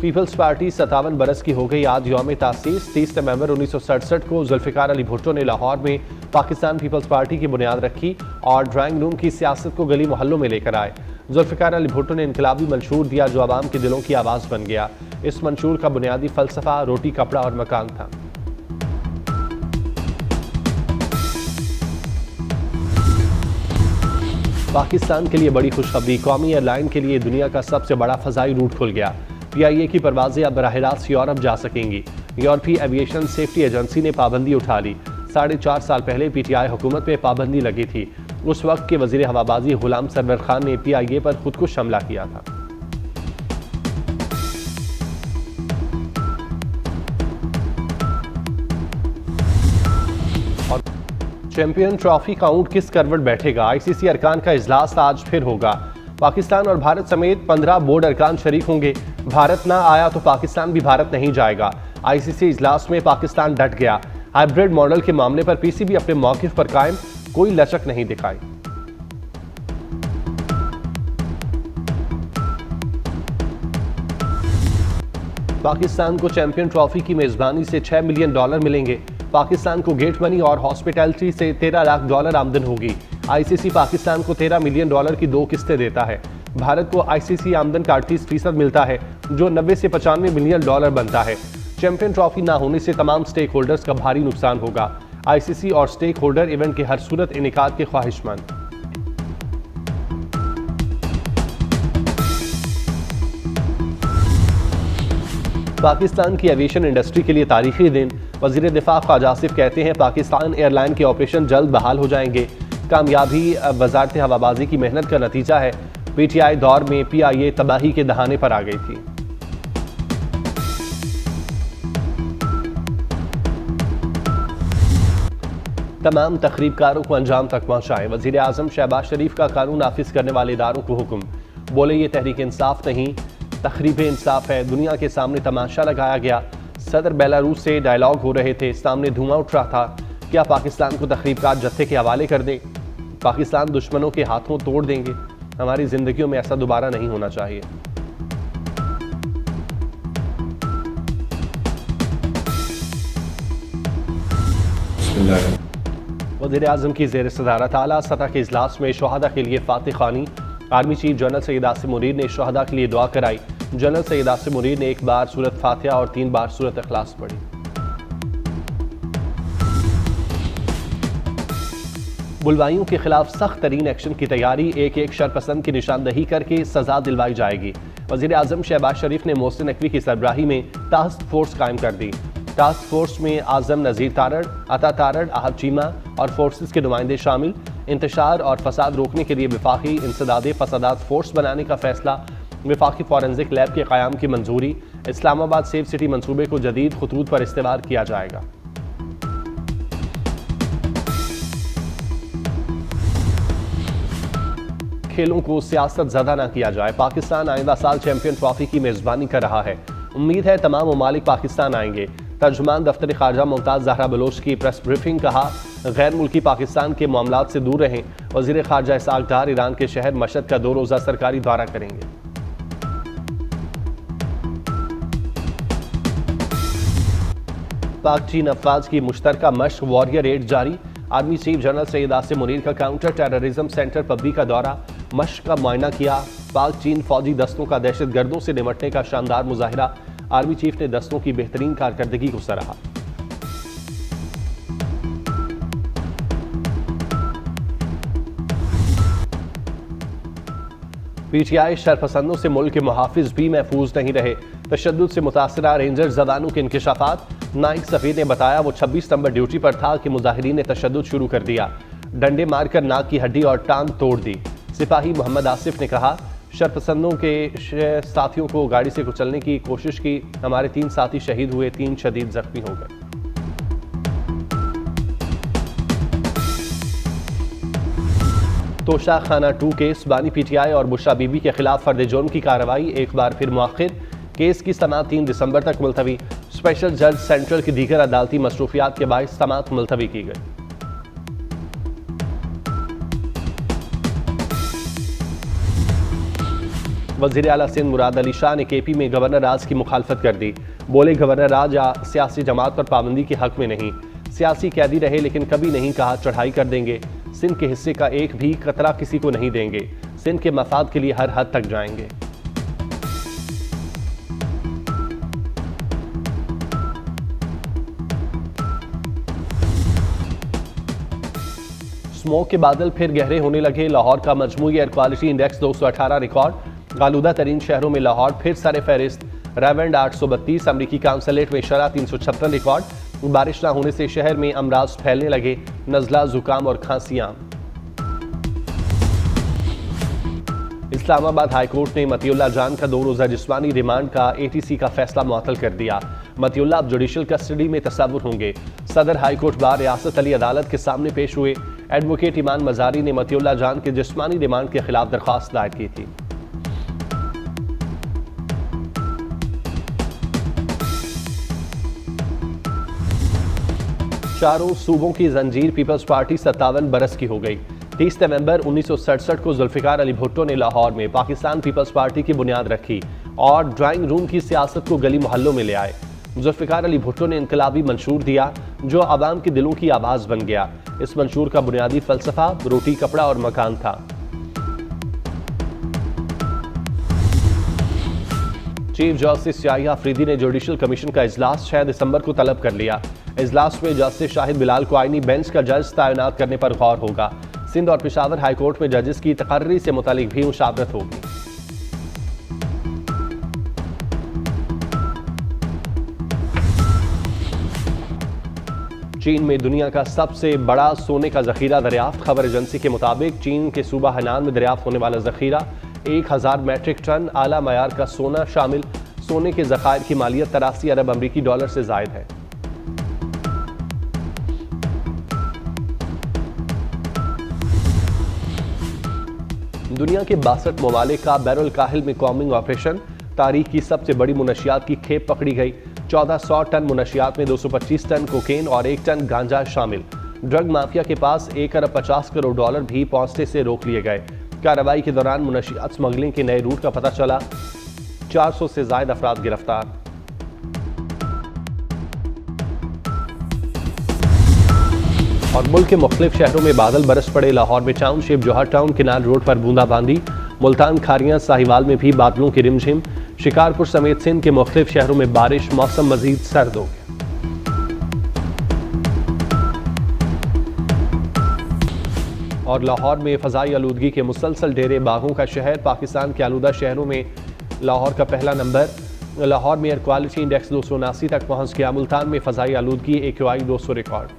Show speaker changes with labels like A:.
A: Peoples party 57 बरस की हो गई आज यौम तासीस। 30 नवंबर 1967 को जुल्फ़िकार अली भुट्टो ने लाहौर में पाकिस्तान पीपल्स पार्टी की बुनियाद रखी और ड्राइंग रूम की सियासत को गली मोहल्लों में लेकर आए। जुल्फ़िकार अली भुट्टो ने इनकलाबी मंशूर दिया जो आवाम के दिलों की आवाज़ बन गया। इस मंशूर का बुनियादी फ़लसफ़ा रोटी, कपड़ा और मकान था। पाकिस्तान के लिए बड़ी खुशखबरी, कौमी एयरलाइन के लिए दुनिया का सबसे बड़ा फ़ज़ाई रूट खुल गया। PIA की परवाजें अब बराह रास्त यूरोप जा सकेंगी। यूरोपीय एविएशन सेफ्टी एजेंसी ने पाबंदी उठा ली। 4.5 साल पहले PTI हुकूमत में पाबंदी लगी थी। उस वक्त के वज़ीर हवाबाजी गुलाम सरवर खान ने PIA पर खुदकुश हमला किया था। और चैंपियन ट्रॉफी का ऊंट किस करवट बैठेगा, ICC अरकान का इजलास आज फिर होगा। पाकिस्तान और भारत समेत 15 बोर्ड अरकान शरीक होंगे। भारत ना आया तो पाकिस्तान भी भारत नहीं जाएगा। ICC इजलास में पाकिस्तान डट गया। हाइब्रिड मॉडल के मामले पर PCB अपने मौकिफ पर कायम, कोई लचक नहीं दिखाई। पाकिस्तान को चैंपियन ट्रॉफी की मेजबानी से $6 मिलियन मिलेंगे। पाकिस्तान को गेट मनी और हॉस्पिटैलिटी से $13 लाख आमदन होगी। ICC पाकिस्तान को $13 मिलियन की 2 किस्तें देता है। भारत को ICC आमदन का 38% मिलता है जो 90 से $95 मिलियन बनता है। चैंपियन ट्रॉफी ना होने से तमाम स्टेक होल्डर्स का भारी नुकसान होगा। ICC और स्टेक होल्डर इवेंट के हर सूरत इनेकाद के ख्वाहिशमंद। पाकिस्तान की एविएशन इंडस्ट्री के लिए तारीखी दिन। वज़ीर दिफा ख्वाजा आसिफ कहते हैं पाकिस्तान एयरलाइन के ऑपरेशन जल्द बहाल हो जाएंगे। कामयाबी वजारत हवाबाजी की मेहनत का नतीजा है। PTI दौर में PIA तबाही के दहाने पर आ गई थी। तमाम तकरीबकारों को अंजाम तक पहुंचाएं। वज़ीर आज़म शहबाज शरीफ का कानून नाफिज करने वाले इदारों को हुक्म। बोले ये तहरीक इंसाफ नहीं, तखरीब इंसाफ है। दुनिया के सामने तमाशा लगाया गया। सदर बेलारूस से डायलॉग हो रहे थे, सामने धुआं उठ रहा था। क्या पाकिस्तान को तखरीबकार जत्थे के हवाले कर दें? पाकिस्तान दुश्मनों के हाथों तोड़ देंगे। हमारी जिंदगियों में ऐसा दोबारा नहीं होना चाहिए। वज़ीर आज़म की ज़ेर सदारत आला सतह के इजलास में शहादा के लिए फातिह खानी। Army chief general Syed Asim Munir ने शहादा के लिए दुआ कराई। जनरल सैयद आसिम मुनीर ने 1 बार सूरत फातिहा और 3 बार सूरत इखलास पढ़ी। बुलवाइयों के खिलाफ सख्त तरीन एक्शन की तैयारी। एक शरपसंद की निशानदही करके सजा दिलवाई जाएगी। वज़ीर आज़म शहबाज शरीफ ने मोहसिन नकवी की सरबराही में टास्क फोर्स कायम कर दी। टास्क फोर्स में आज़म नज़ीर तारड़, अता तारड़, आहब चीमा और फोर्सेस के नुमाइंदे शामिल। इंतशार और फसाद रोकने के लिए विफाकी इंसदादे फसादात फोर्स बनाने का फैसला। विफाकी फॉरेंसिक लैब के क़याम की मंजूरी। इस्लामाबाद सेफ सिटी मंसूबे को जदीद खतूत पर इस्तेमाल किया जाएगा। खेलों को सियासत ज़दा ना किया जाए। पाकिस्तान आइंदा साल चैंपियन ट्रॉफी की मेज़बानी कर रहा है। उम्मीद है तमाम ममालिक पाकिस्तान आएंगे। तर्जुमान दफ्तर ख़ारजा मुमताज़ ज़हरा बलोच की प्रेस ब्रीफिंग। कहा गैर मुल्की पाकिस्तान के मामलात से दूर रहें। वज़ीर ख़ारजा इसहाक़ डार ईरान के शहर मशहद का 2 रोज़ा सरकारी दौरा करेंगे। पाक चीन अफवाज की मुश्तरका मशक वॉरियर 8 जारी। Army chief general Syed Asim Munir का काउंटर टेररिज्म सेंटर पब्बी का दौरा, मशक का मुआयना किया। पाक चीन फौजी दस्तों का दहशतगर्दों से निपटने का शानदार मुजाहिरा। आर्मी चीफ ने दस्तों की बेहतरीन कारकर्दगी को सराहा। PTI शरपसंदों से मुल्क के मुहाफिज भी महफूज नहीं रहे। तशद्दुद से मुतासरा रेंजर जवानों के इंकशाफात। नाइक सफ़ीर ने बताया वो 26 नंबर ड्यूटी पर था कि मुजाहिरीन ने तशद्दुद शुरू कर दिया। डंडे मारकर नाक की हड्डी और टांग तोड़ दी। सिपाही मोहम्मद आसिफ ने कहा शरपसंदों के साथियों को गाड़ी से कुचलने की कोशिश की। हमारे 3 साथी शहीद हुए, 3 शदीद जख्मी हो गए। तोशा खाना 2 केस। बानी PTI और बुशरा बीबी के खिलाफ फर्द जुर्म की कार्रवाई एक बार फिर मुअख्खर। केस की समाअत 3 दिसंबर तक मुलतवी। स्पेशल जज सेंट्रल की दीगर अदालती मसरूफियात के बायस समाअत मुलतवी की गई। वज़ीर आला सिंध मुराद अली शाह ने KP में गवर्नर राज की मुखालफत कर दी। बोले गवर्नर राज सियासी जमात पर पाबंदी के हक में नहीं, सियासी कैदी रहे लेकिन कभी नहीं कहा चढ़ाई कर देंगे। सिंध के हिस्से का एक भी कतरा किसी को नहीं देंगे। सिंध के मफाद के लिए हर हद तक जाएंगे। स्मोक के बादल फिर गहरे होने लगे। लाहौर का मजमूई एयर क्वालिटी इंडेक्स 218 रिकॉर्ड। आलूदा तरीन शहरों में लाहौर फिर सर फहरिस्त। रेवेंड 832, अमरीकी काउंसलेट में शरह 356 रिकॉर्ड। बारिश न होने से शहर में अमराज फैलने लगे, नजला, जुकाम और खांसियां। इस्लामाबाद हाईकोर्ट ने मतियुल्लाह जान का 2 रोजा जिस्मानी रिमांड का ATC का फैसला मुअत्तल कर दिया। मतियुल्लाह अब जुडिशल कस्टडी में तसव्वुर होंगे। सदर हाईकोर्ट बार रियासत अली अदालत के सामने पेश हुए। एडवोकेट ईमान मजारी ने मतियुल्लाह जान के जिस्मानी रिमांड के खिलाफ दरख्वास्त दायर की थी। चारों सूबों की जंजीर पीपल्स पार्टी 57 बरस की हो गई। 30 नवंबर 1967 को जुल्फिकार अली भुट्टो ने लाहौर में पाकिस्तान पीपल्स पार्टी की बुनियाद रखी और ड्राइंग रूम की सियासत को गली मोहल्लों में ले आए। जुल्फिकार अली भुट्टो ने इनकलाबी मंशूर दिया जो आवाम के दिलों की आवाज बन गया। इस मंशूर का बुनियादी फलसफा रोटी, कपड़ा और मकान था। चीफ जस्टिस याहिया अफरीदी ने जुडिशल कमीशन का इजलास 6 दिसंबर को तलब कर लिया। इजलास में जस्टिस शाहिद बिलाल को आईनी बेंच का जज तैनात करने पर गौर होगा। सिंध और पेशावर हाईकोर्ट में जजेस की तकर्री से मुतालिक भी मुशावरत होगी। चीन में दुनिया का सबसे बड़ा सोने का जखीरा दरियाफ्त। खबर एजेंसी के मुताबिक चीन के सूबा हनान में दरियाफ्त होने वाला जखीरा 1000 मैट्रिक टन आला मयार का सोना शामिल सोने के जखायर की मालियत 83 अरब अमरीकी डॉलर से जायद है। दुनिया के 62 ममालिक का बैरुल काहिल में कॉम्बिंग ऑपरेशन। तारीख की सबसे बड़ी मुनशियात की खेप पकड़ी गई। 1400 टन मुनशियात में 225 टन कोकेन और 1 टन गांजा शामिल। ड्रग माफिया के पास 1 अरब 50 करोड़ डॉलर भी पहुंचने से रोक लिए गए। कार्रवाई के दौरान मुनशियात स्मगलिंग के नए रूट का पता चला। 400 से ज्यादा अफराद गिरफ्तार। और मुल्क के मुख्तलिफ शहरों में बादल बरस पड़े। लाहौर में टाउनशिप, जौहर टाउन, किनाल रोड पर बूंदाबांदी। मुल्तान, खारियां, साहिवाल में भी बादलों की रिमझिम। शिकारपुर समेत सिंध के मुख्तलिफ शहरों में बारिश। मौसम मजीद सर्द हो गया। और लाहौर में फ़ज़ाई आलूदगी के मुसलसल डेरे। बागों का शहर। पाकिस्तान के आलूदा शहरों में लाहौर का पहला नंबर। लाहौर में एयर क्वालिटी इंडेक्स 279 तक पहुंच गया। मुल्तान में फ़ज़ाई आलूदगी AQI 200 रिकॉर्ड।